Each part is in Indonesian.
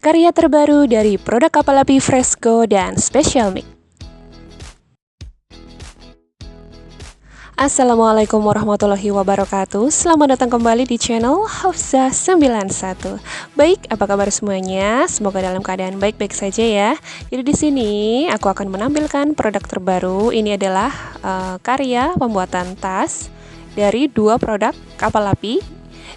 karya terbaru dari produk kapal api Fresco dan Special Mix. Assalamualaikum warahmatullahi wabarakatuh. Selamat datang kembali di channel Hafsah 91. Baik, apa kabar semuanya? Semoga dalam keadaan baik-baik saja ya. Jadi di sini aku akan menampilkan produk terbaru. Ini adalah karya pembuatan tas dari dua produk kapal api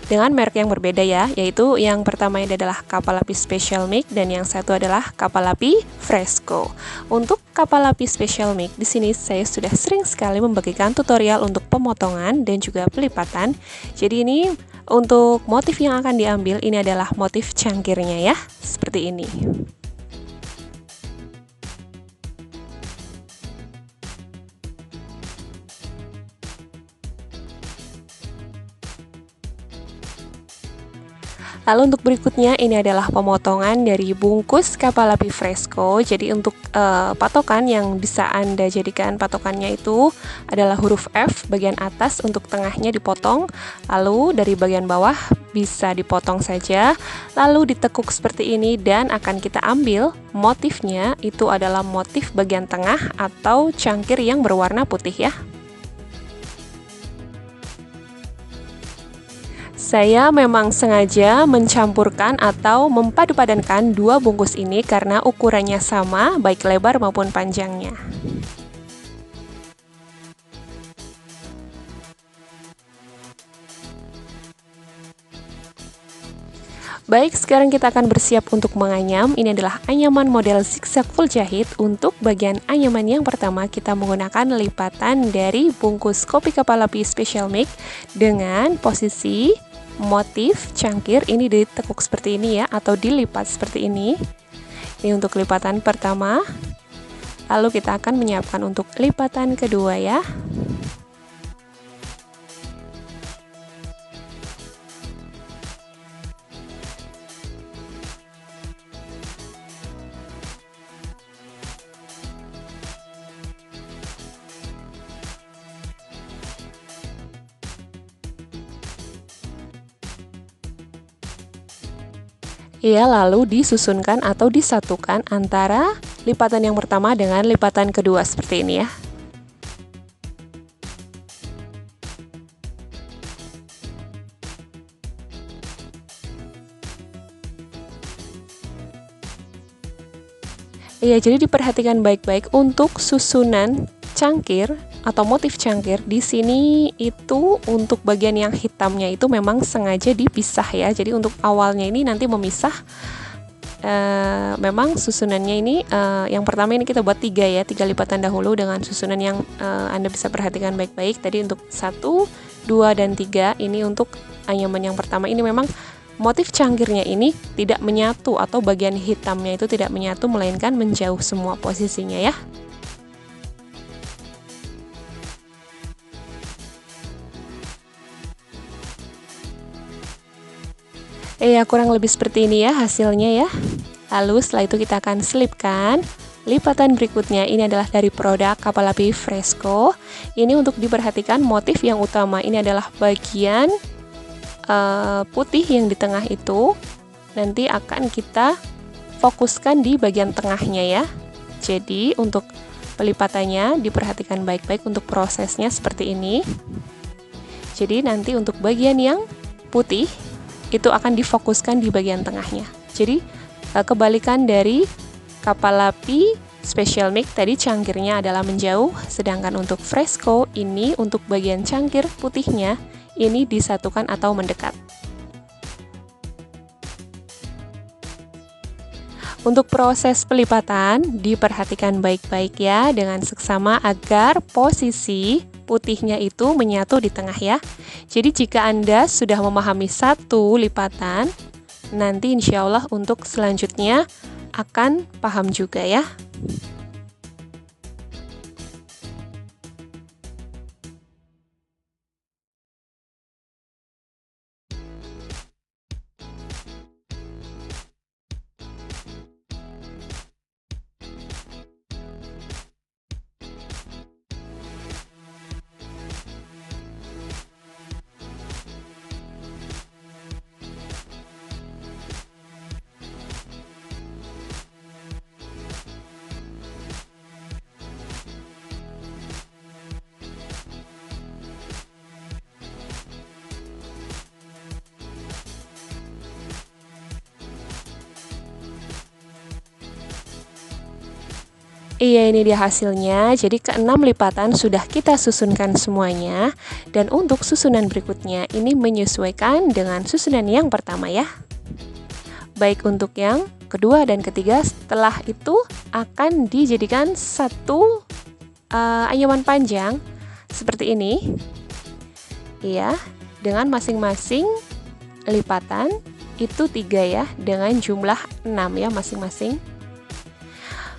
dengan merek yang berbeda ya, yaitu yang pertama ini adalah kapal api Special Mix dan yang satu adalah kapal api Fresco. Untuk kapal api Special Mix, di sini saya sudah sering sekali membagikan tutorial untuk pemotongan dan juga pelipatan. Jadi ini untuk motif yang akan diambil ini adalah motif cangkirnya ya, seperti ini. Lalu untuk berikutnya ini adalah pemotongan dari bungkus kapal api Fresco. Jadi untuk patokan yang bisa Anda jadikan patokannya itu adalah huruf F bagian atas, untuk tengahnya dipotong. Lalu dari bagian bawah bisa dipotong saja. Lalu ditekuk seperti ini dan akan kita ambil motifnya itu adalah motif bagian tengah atau cangkir yang berwarna putih ya. Saya memang sengaja mencampurkan atau mempadu-padankan dua bungkus ini karena ukurannya sama, baik lebar maupun panjangnya. Baik, sekarang kita akan bersiap untuk menganyam. Ini adalah anyaman model zigzag full jahit. Untuk bagian anyaman yang pertama, kita menggunakan lipatan dari bungkus kopi kapal api Special Mix dengan posisi motif cangkir ini ditekuk seperti ini ya, atau dilipat seperti ini. Ini untuk lipatan pertama. Lalu kita akan menyiapkan untuk lipatan kedua ya. Ya, lalu disusunkan atau disatukan antara lipatan yang pertama dengan lipatan kedua seperti ini ya. Ya, jadi diperhatikan baik-baik untuk susunan cangkir atau motif cangkir di sini itu untuk bagian yang hitamnya itu memang sengaja dipisah ya. Jadi untuk awalnya ini nanti memisah. Memang susunannya ini yang pertama ini kita buat 3 ya, 3 lipatan dahulu dengan susunan yang Anda bisa perhatikan baik-baik. Tadi untuk 1, 2, dan 3 ini untuk anyaman yang pertama ini memang motif cangkirnya ini tidak menyatu atau bagian hitamnya itu tidak menyatu, melainkan menjauh semua posisinya ya. Ya, kurang lebih seperti ini ya hasilnya ya. Lalu setelah itu kita akan selipkan. Lipatan berikutnya ini adalah dari produk kapal api Fresco. Ini untuk diperhatikan motif yang utama ini adalah bagian putih yang di tengah itu. Nanti akan kita fokuskan di bagian tengahnya ya. Jadi untuk pelipatannya diperhatikan baik-baik untuk prosesnya seperti ini. Jadi nanti untuk bagian yang putih itu akan difokuskan di bagian tengahnya. Jadi kebalikan dari kapal api Special Mix tadi cangkirnya adalah menjauh, sedangkan untuk Fresco ini untuk bagian cangkir putihnya ini disatukan atau mendekat. Untuk proses pelipatan diperhatikan baik-baik ya dengan seksama agar posisi putihnya itu menyatu di tengah ya. Jadi jika Anda sudah memahami satu lipatan, nanti insya Allah untuk selanjutnya akan paham juga ya. Iya, ini dia hasilnya. Jadi keenam lipatan sudah kita susunkan semuanya. Dan untuk susunan berikutnya ini menyesuaikan dengan susunan yang pertama ya. Baik untuk yang kedua dan ketiga, setelah itu akan dijadikan satu anyaman panjang seperti ini. Iya, dengan masing-masing lipatan itu 3 ya, dengan jumlah 6 ya masing-masing.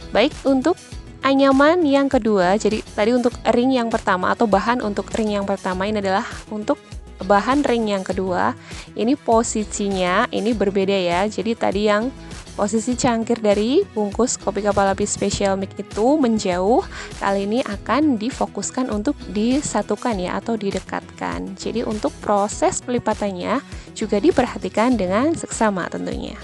Baik, untuk anyaman yang kedua, jadi tadi untuk ring yang pertama atau bahan untuk ring yang pertama, ini adalah untuk bahan ring yang kedua. Ini posisinya ini berbeda ya. Jadi tadi yang posisi cangkir dari bungkus kopi kapal api Special Mix itu menjauh, kali ini akan difokuskan untuk disatukan ya atau didekatkan. Jadi untuk proses pelipatannya juga diperhatikan dengan seksama tentunya.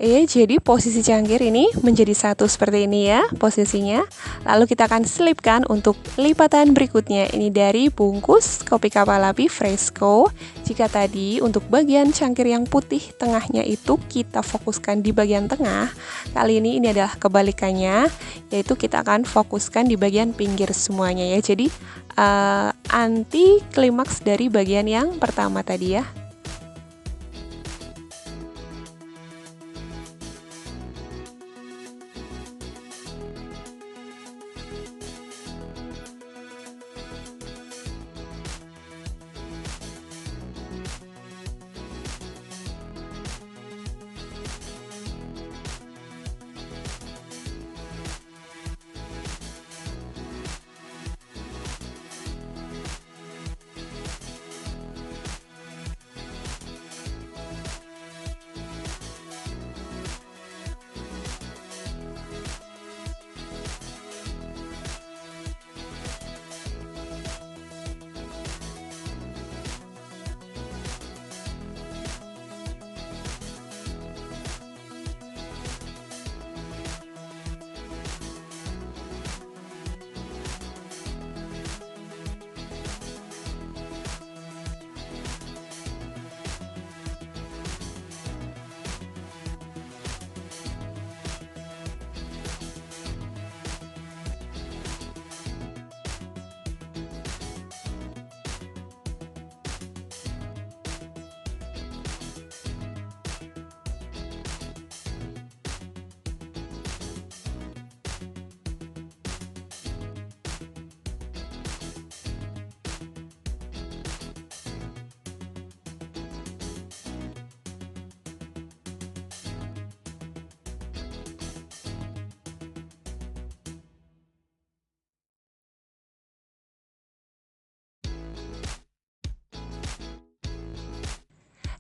Jadi posisi cangkir ini menjadi satu seperti ini ya posisinya. Lalu kita akan selipkan untuk lipatan berikutnya. Ini dari bungkus kopi kapal api Fresco. Jika tadi untuk bagian cangkir yang putih tengahnya itu kita fokuskan di bagian tengah, kali ini adalah kebalikannya, yaitu kita akan fokuskan di bagian pinggir semuanya ya. Jadi anti klimaks dari bagian yang pertama tadi ya.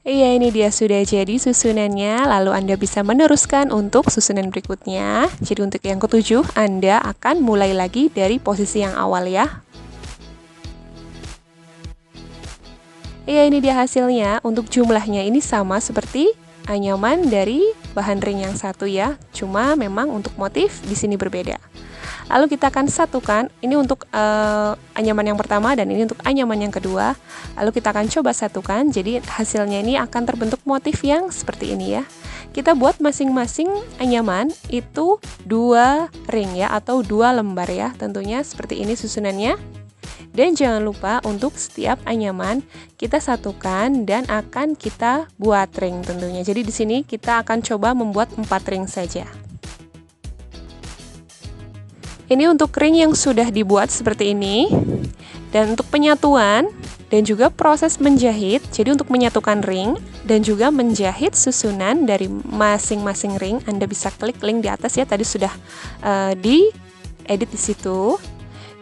Iya, ini dia sudah jadi susunannya, lalu Anda bisa meneruskan untuk susunan berikutnya. Jadi untuk yang ketujuh, Anda akan mulai lagi dari posisi yang awal ya. Iya, ini dia hasilnya. Untuk jumlahnya ini sama seperti anyaman dari bahan ring yang satu ya. Cuma memang untuk motif di sini berbeda. Lalu kita akan satukan, ini untuk anyaman yang pertama dan ini untuk anyaman yang kedua. Lalu kita akan coba satukan, jadi hasilnya ini akan terbentuk motif yang seperti ini ya. Kita buat masing-masing anyaman itu 2 ring ya, atau 2 lembar ya. Tentunya seperti ini susunannya. Dan jangan lupa untuk setiap anyaman kita satukan dan akan kita buat ring tentunya. Jadi di sini kita akan coba membuat 4 ring saja. Ini untuk ring yang sudah dibuat seperti ini. Dan untuk penyatuan dan juga proses menjahit, jadi untuk menyatukan ring dan juga menjahit susunan dari masing-masing ring, Anda bisa klik link di atas ya, tadi sudah diedit di situ.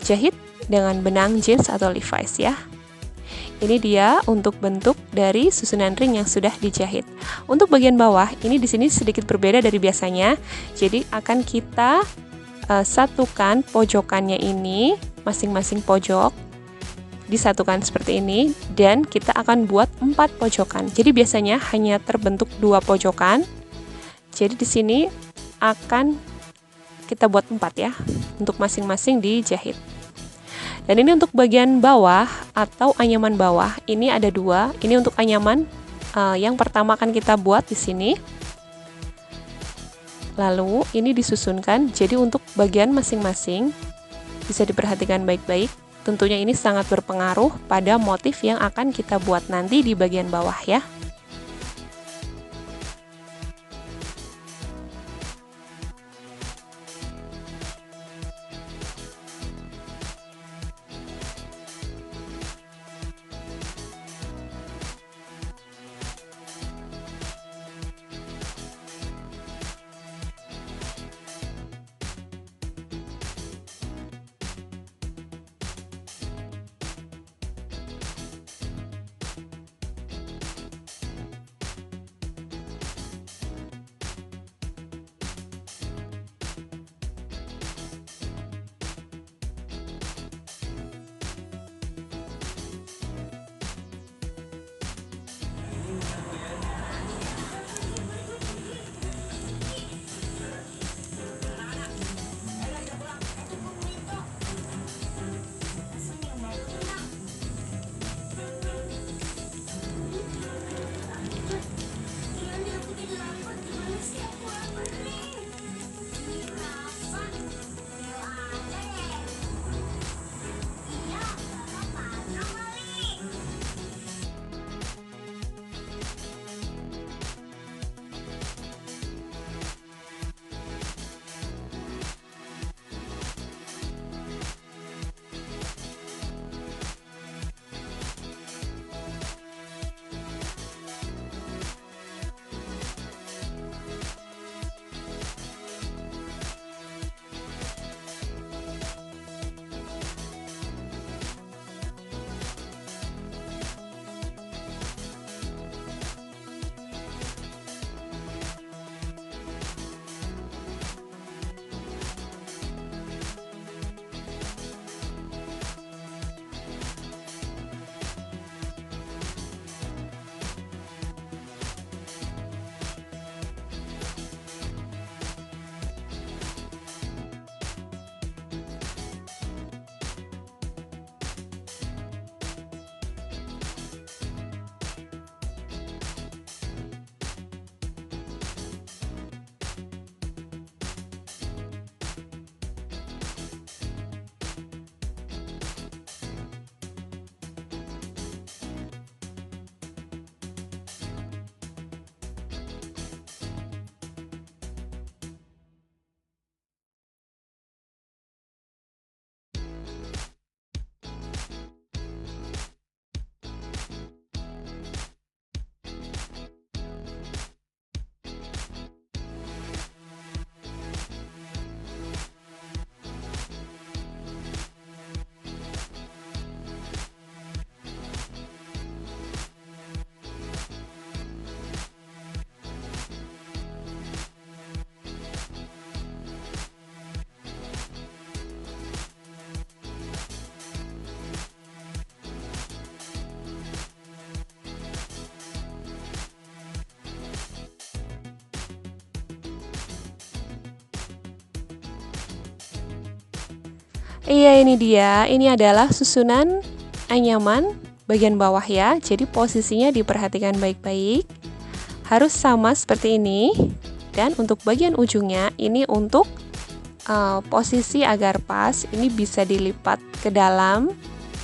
Jahit dengan benang jeans atau Levi's ya. Ini dia untuk bentuk dari susunan ring yang sudah dijahit. Untuk bagian bawah, ini di sini sedikit berbeda dari biasanya. Jadi akan kita satukan pojokannya ini, masing-masing pojok disatukan seperti ini, dan kita akan buat 4 pojokan. Jadi biasanya hanya terbentuk 2 pojokan. Jadi di sini akan kita buat 4 ya, untuk masing-masing dijahit. Dan ini untuk bagian bawah atau anyaman bawah, ini ada 2. Ini untuk anyaman yang pertama akan kita buat di sini. Lalu ini disusunkan, jadi untuk bagian masing-masing bisa diperhatikan baik-baik. Tentunya ini sangat berpengaruh pada motif yang akan kita buat nanti di bagian bawah ya. Iya, ini dia. Ini adalah susunan anyaman bagian bawah ya. Jadi posisinya diperhatikan baik-baik. Harus sama seperti ini. Dan untuk bagian ujungnya ini untuk posisi agar pas. Ini bisa dilipat ke dalam,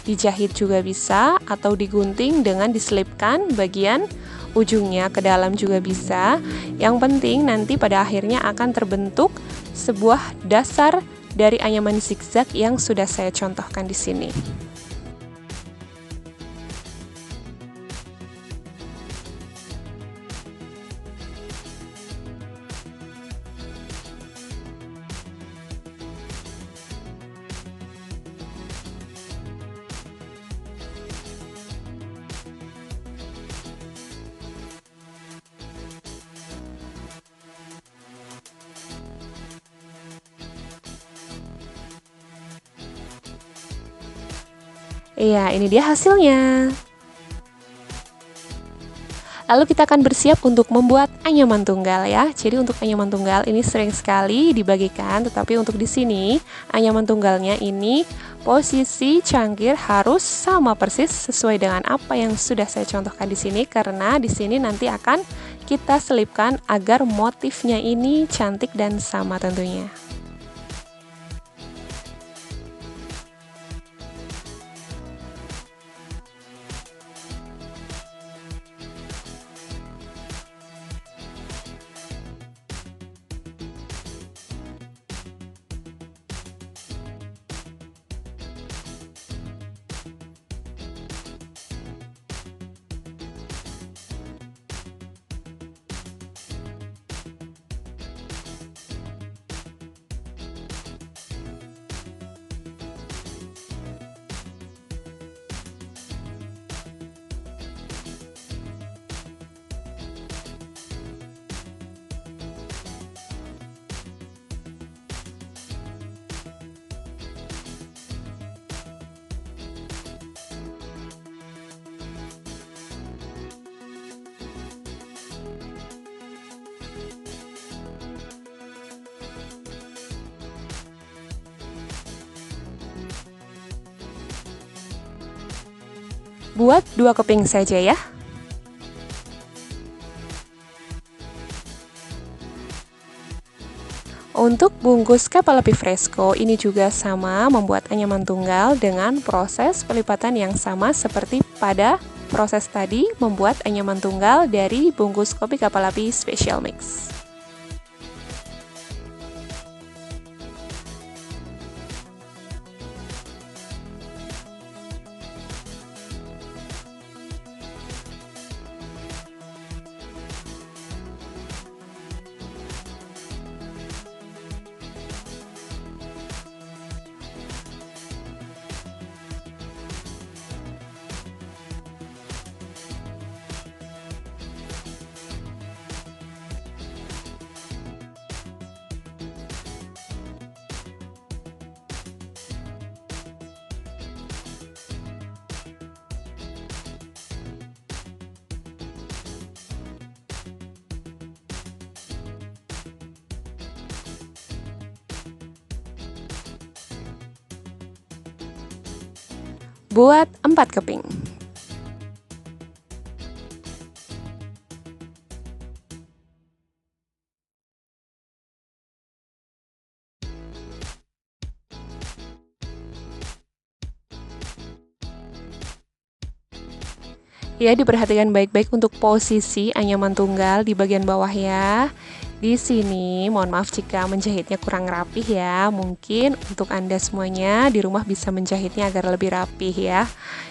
dijahit juga bisa, atau digunting dengan diselipkan bagian ujungnya ke dalam juga bisa. Yang penting nanti pada akhirnya akan terbentuk sebuah dasar dari anyaman zigzag yang sudah saya contohkan di sini. Iya, ini dia hasilnya. Lalu kita akan bersiap untuk membuat anyaman tunggal ya. Jadi untuk anyaman tunggal ini sering sekali dibagikan, tetapi untuk di sini anyaman tunggalnya ini posisi cangkir harus sama persis sesuai dengan apa yang sudah saya contohkan di sini, karena di sini nanti akan kita selipkan agar motifnya ini cantik dan sama tentunya. Buat 2 keping saja ya. Untuk bungkus kapal api fresco ini juga sama, membuat anyaman tunggal dengan proses pelipatan yang sama seperti pada proses tadi membuat anyaman tunggal dari bungkus kopi kapal api special mix. Buat 4 keping. Ya, diperhatikan baik-baik untuk posisi anyaman tunggal di bagian bawah ya. Di sini, mohon maaf jika menjahitnya kurang rapih ya. Mungkin untuk Anda semuanya di rumah bisa menjahitnya agar lebih rapih ya.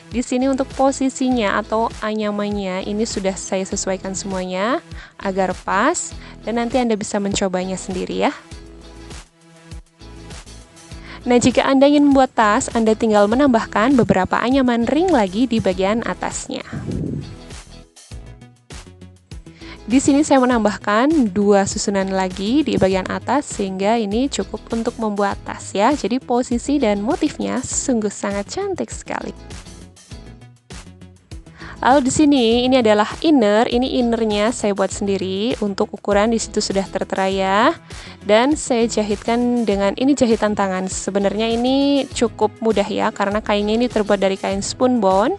Di sini untuk posisinya atau anyamannya ini sudah saya sesuaikan semuanya agar pas, dan nanti Anda bisa mencobanya sendiri ya. Nah, jika Anda ingin membuat tas, Anda tinggal menambahkan beberapa anyaman ring lagi di bagian atasnya. Di sini saya menambahkan 2 susunan lagi di bagian atas sehingga ini cukup untuk membuat tas ya. Jadi posisi dan motifnya sungguh sangat cantik sekali. Lalu di sini ini adalah inner. Ini innernya saya buat sendiri. Untuk ukuran di situ sudah tertera ya. Dan saya jahitkan dengan ini jahitan tangan. Sebenarnya ini cukup mudah ya karena kainnya ini terbuat dari kain spunbond.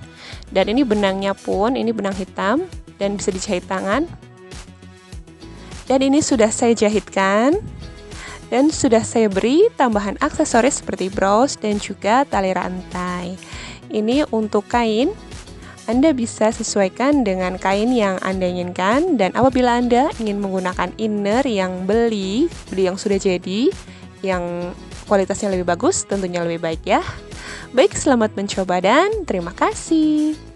Dan ini benangnya pun ini benang hitam dan bisa dijahit tangan. Dan ini sudah saya jahitkan dan sudah saya beri tambahan aksesoris seperti bros dan juga tali rantai. Ini untuk kain, Anda bisa sesuaikan dengan kain yang Anda inginkan. Dan apabila Anda ingin menggunakan inner yang beli yang sudah jadi, yang kualitasnya lebih bagus, tentunya lebih baik ya. Baik, selamat mencoba dan terima kasih.